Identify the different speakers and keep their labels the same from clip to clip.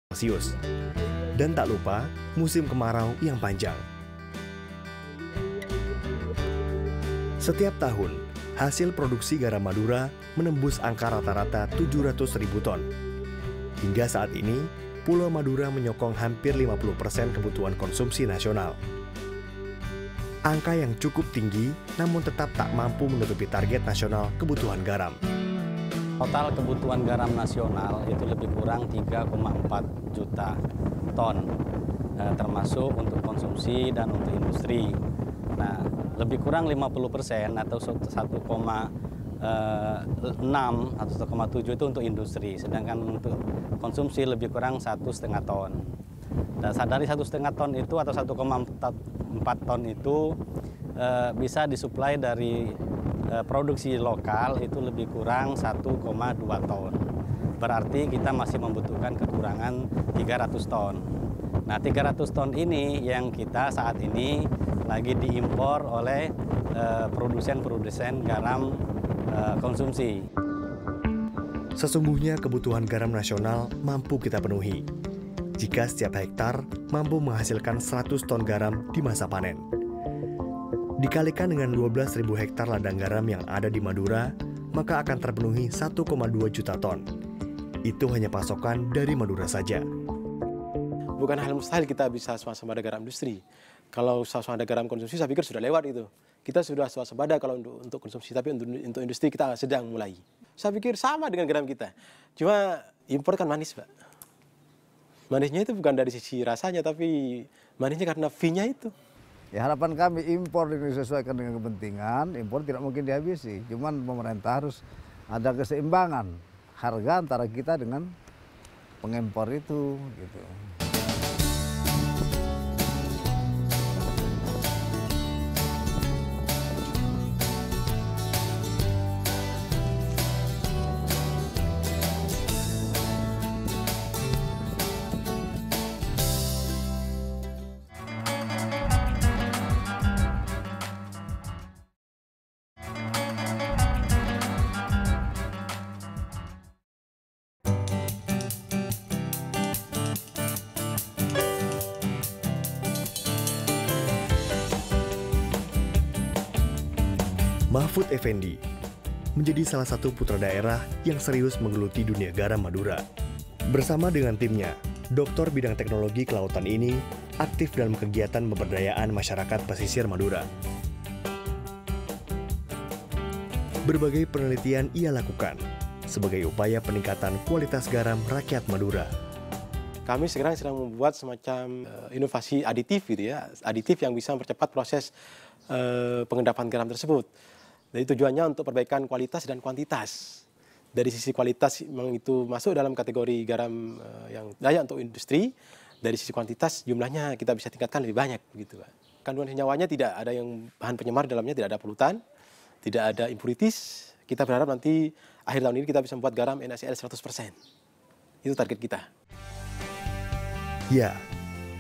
Speaker 1: Celcius. Dan tak lupa musim kemarau yang panjang. Setiap tahun, hasil produksi garam Madura menembus angka rata-rata 700.000 ton. Hingga saat ini, Pulau Madura menyokong hampir 50% kebutuhan konsumsi nasional. Angka yang cukup tinggi, namun tetap tak mampu menutupi target nasional kebutuhan garam.
Speaker 2: Total kebutuhan garam nasional itu lebih kurang 3,4 juta ton, termasuk untuk konsumsi dan untuk industri. Nah, lebih kurang 50% atau 1,6 atau 1,7 itu untuk industri, sedangkan untuk konsumsi lebih kurang 1,5 ton. Dan dari 1,5 ton itu atau 1,4 ton itu bisa disuplai dari produksi lokal itu lebih kurang 1,2 ton. Berarti kita masih membutuhkan kekurangan 300 ton. Nah, 300 ton ini yang kita saat ini lagi diimpor oleh produsen-produsen garam konsumsi.
Speaker 1: Sesungguhnya kebutuhan garam nasional mampu kita penuhi jika setiap hektar mampu menghasilkan 100 ton garam di masa panen. Dikalikan dengan 12.000 hektar ladang garam yang ada di Madura, maka akan terpenuhi 1,2 juta ton. Itu hanya pasokan dari Madura saja.
Speaker 3: Bukan hal mustahil kita bisa swasembada garam industri. Kalau swasembada garam konsumsi, saya pikir sudah lewat itu. Kita sudah swasembada kalau untuk konsumsi, tapi untuk industri kita sedang mulai. Saya pikir sama dengan garam kita. Cuma impor kan manis, Pak. Manisnya itu bukan dari sisi rasanya, tapi manisnya karena fee-nya itu.
Speaker 4: Ya, harapan kami impor ini disesuaikan dengan kepentingan, impor tidak mungkin dihabisi. Cuman pemerintah harus ada keseimbangan harga antara kita dengan pengimpor itu, gitu.
Speaker 1: Mahfud Effendi menjadi salah satu putra daerah yang serius menggeluti dunia garam Madura. Bersama dengan timnya, doktor bidang teknologi kelautan ini aktif dalam kegiatan pemberdayaan masyarakat pesisir Madura. Berbagai penelitian ia lakukan sebagai upaya peningkatan kualitas garam rakyat Madura.
Speaker 3: Kami sekarang sedang membuat semacam inovasi aditif gitu ya, aditif yang bisa mempercepat proses pengendapan garam tersebut. Jadi tujuannya untuk perbaikan kualitas dan kuantitas. Dari sisi kualitas memang itu masuk dalam kategori garam yang layak untuk industri. Dari sisi kuantitas jumlahnya kita bisa tingkatkan lebih banyak begitu, Pak. Kandungan senyawanya tidak ada yang bahan penyemar dalamnya, tidak ada polutan, tidak ada impuritis. Kita berharap nanti akhir tahun ini kita bisa membuat garam NaCl 100%. Itu target kita.
Speaker 1: Ya,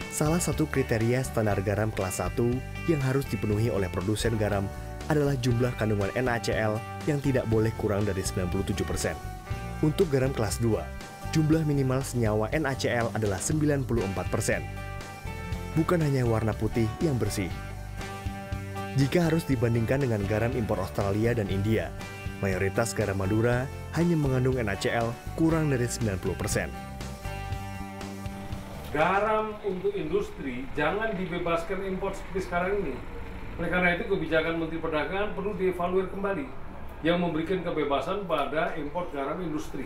Speaker 1: salah satu kriteria standar garam kelas 1 yang harus dipenuhi oleh produsen garam adalah jumlah kandungan NaCl yang tidak boleh kurang dari 97%. Untuk garam kelas 2, jumlah minimal senyawa NaCl adalah 94%. Bukan hanya warna putih yang bersih. Jika harus dibandingkan dengan garam impor Australia dan India, mayoritas garam Madura hanya mengandung NaCl kurang dari 90%.
Speaker 5: Garam untuk industri jangan dibebaskan impor seperti sekarang ini. Oleh karena itu kebijakan Menteri Perdagangan perlu dievaluasi kembali yang memberikan kebebasan pada impor garam industri.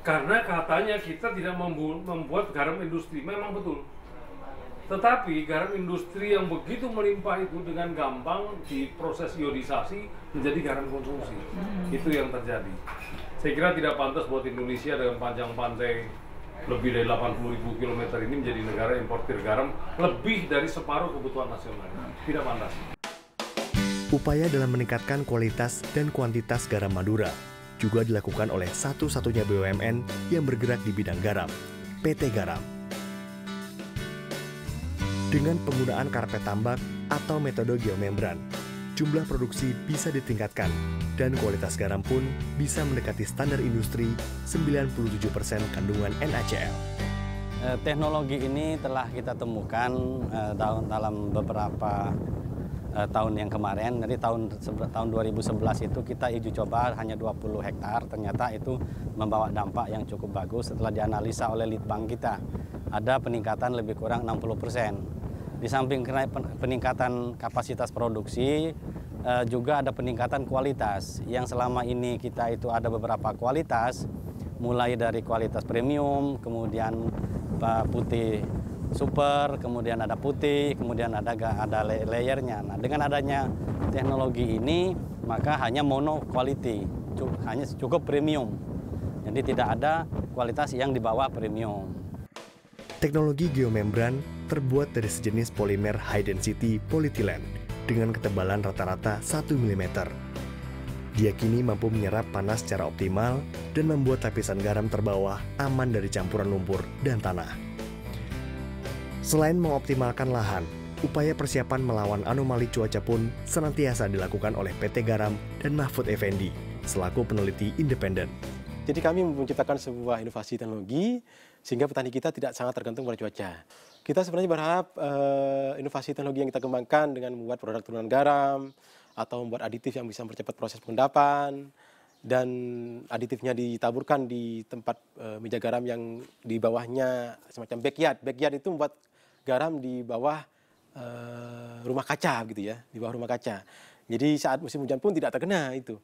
Speaker 5: Karena katanya kita tidak membuat garam industri, memang betul. Tetapi garam industri yang begitu melimpah itu dengan gampang diproses iodisasi menjadi garam konsumsi. Itu yang terjadi. Saya kira tidak pantas buat Indonesia dengan panjang pantai lebih dari 80.000 km ini menjadi negara importir garam lebih dari separuh kebutuhan nasional. Tidak pantas.
Speaker 1: Upaya dalam meningkatkan kualitas dan kuantitas garam Madura juga dilakukan oleh satu-satunya BUMN yang bergerak di bidang garam, PT Garam. Dengan penggunaan karpet tambak atau metode geomembran, jumlah produksi bisa ditingkatkan dan kualitas garam pun bisa mendekati standar industri 97% kandungan NaCl.
Speaker 2: Teknologi ini telah kita temukan dalam beberapa tahun yang kemarin. Jadi tahun 2011 itu kita uji coba hanya 20 hektar. Ternyata itu membawa dampak yang cukup bagus setelah dianalisa oleh Litbang kita. Ada peningkatan lebih kurang 60%. Di samping peningkatan kapasitas produksi, juga ada peningkatan kualitas. Yang selama ini kita itu ada beberapa kualitas, mulai dari kualitas premium, kemudian putih super, kemudian ada putih, kemudian ada layernya. Nah, dengan adanya teknologi ini, maka hanya mono quality, hanya cukup premium. Jadi tidak ada kualitas yang di bawah premium.
Speaker 1: Teknologi geomembran terbuat dari sejenis polimer high density polyethylene dengan ketebalan rata-rata 1 mm. Diyakini mampu menyerap panas secara optimal dan membuat lapisan garam terbawah aman dari campuran lumpur dan tanah. Selain mengoptimalkan lahan, upaya persiapan melawan anomali cuaca pun senantiasa dilakukan oleh PT Garam dan Mahfud Effendi selaku peneliti independen.
Speaker 3: Jadi kami menciptakan sebuah inovasi teknologi sehingga petani kita tidak sangat tergantung pada cuaca. Kita sebenarnya berharap inovasi teknologi yang kita kembangkan dengan membuat produk turunan garam atau membuat aditif yang bisa mempercepat proses pengendapan dan aditifnya ditaburkan di tempat meja garam yang di bawahnya semacam backyard. Backyard itu membuat garam di bawah rumah kaca gitu ya, di bawah rumah kaca. Jadi saat musim hujan pun tidak terkena itu.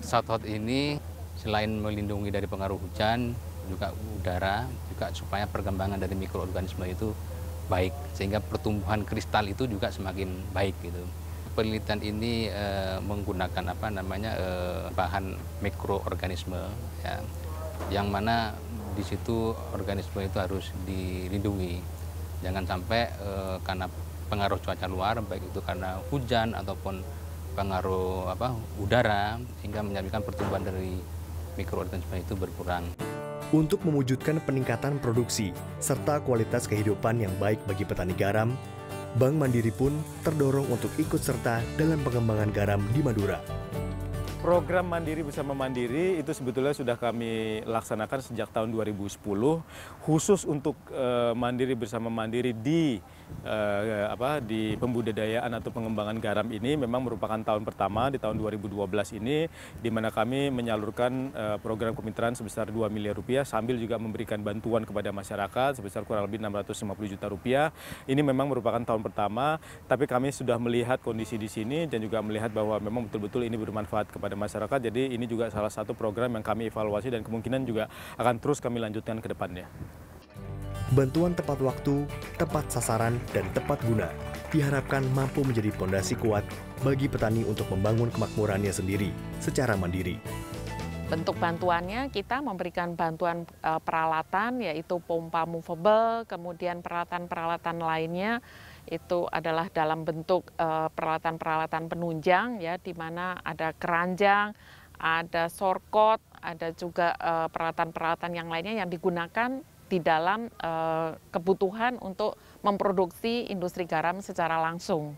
Speaker 6: Southhot ini selain melindungi dari pengaruh hujan, juga udara, juga supaya perkembangan dari mikroorganisme itu baik, sehingga pertumbuhan kristal itu juga semakin baik gitu. Penelitian ini menggunakan bahan mikroorganisme, ya, yang mana di situ organisme itu harus dilindungi, jangan sampai karena pengaruh cuaca luar, baik itu karena hujan ataupun pengaruh udara, sehingga menyebabkan pertumbuhan dari mikroorganisme itu berkurang.
Speaker 1: Untuk mewujudkan peningkatan produksi serta kualitas kehidupan yang baik bagi petani garam, Bank Mandiri pun terdorong untuk ikut serta dalam pengembangan garam di Madura.
Speaker 7: Program Mandiri Bersama Mandiri itu sebetulnya sudah kami laksanakan sejak tahun 2010, khusus untuk Mandiri Bersama Mandiri di pembudidayaan atau pengembangan garam ini memang merupakan tahun pertama di tahun 2012 ini, di mana kami menyalurkan program kemitraan sebesar 2 miliar rupiah sambil juga memberikan bantuan kepada masyarakat sebesar kurang lebih 650 juta rupiah. Ini memang merupakan tahun pertama, tapi kami sudah melihat kondisi di sini dan juga melihat bahwa memang betul-betul ini bermanfaat kepada masyarakat. Jadi ini juga salah satu program yang kami evaluasi dan kemungkinan juga akan terus kami lanjutkan ke depannya.
Speaker 1: Bantuan tepat waktu, tepat sasaran, dan tepat guna diharapkan mampu menjadi fondasi kuat bagi petani untuk membangun kemakmurannya sendiri secara mandiri.
Speaker 8: Bentuk bantuannya kita memberikan bantuan peralatan, yaitu pompa movable, kemudian peralatan-peralatan lainnya itu adalah dalam bentuk peralatan-peralatan penunjang, ya, di mana ada keranjang, ada sorkot, ada juga peralatan-peralatan yang lainnya yang digunakan di dalam kebutuhan untuk memproduksi industri garam secara langsung.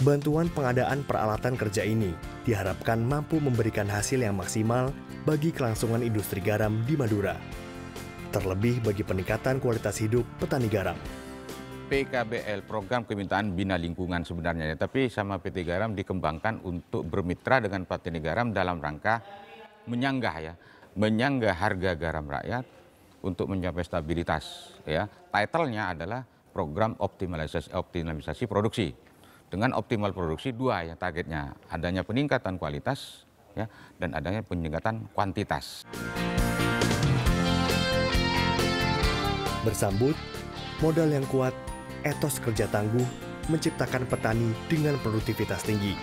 Speaker 1: Bantuan pengadaan peralatan kerja ini diharapkan mampu memberikan hasil yang maksimal bagi kelangsungan industri garam di Madura, terlebih bagi peningkatan kualitas hidup petani garam.
Speaker 9: PKBL, Program Kemitraan Bina Lingkungan sebenarnya, tapi sama PT Garam dikembangkan untuk bermitra dengan petani garam dalam rangka menyanggah harga garam rakyat untuk mencapai stabilitas. Ya, title-nya adalah Program Optimalisasi Produksi. Dengan optimal produksi dua ya targetnya, adanya peningkatan kualitas ya dan adanya peningkatan kuantitas.
Speaker 1: Bersambut, modal yang kuat, etos kerja tangguh menciptakan petani dengan produktivitas tinggi.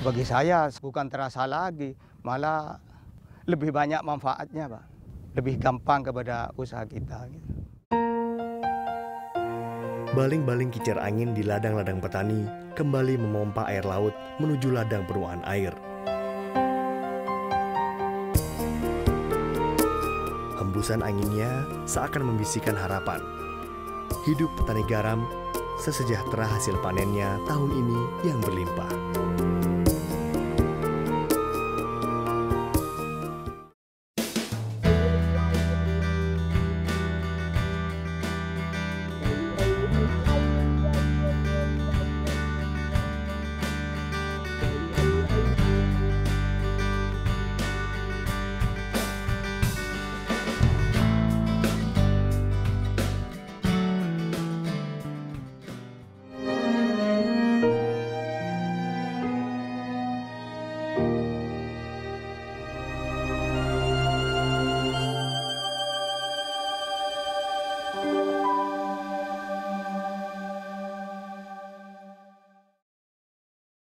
Speaker 10: Bagi saya bukan terasa lagi, malah lebih banyak manfaatnya, Pak. Lebih gampang kepada usaha kita.
Speaker 1: Baling-baling kincir angin di ladang-ladang petani kembali memompa air laut menuju ladang penuaan air. Hembusan anginnya seakan membisikkan harapan. Hidup petani garam sesejahtera hasil panennya tahun ini yang berlimpah.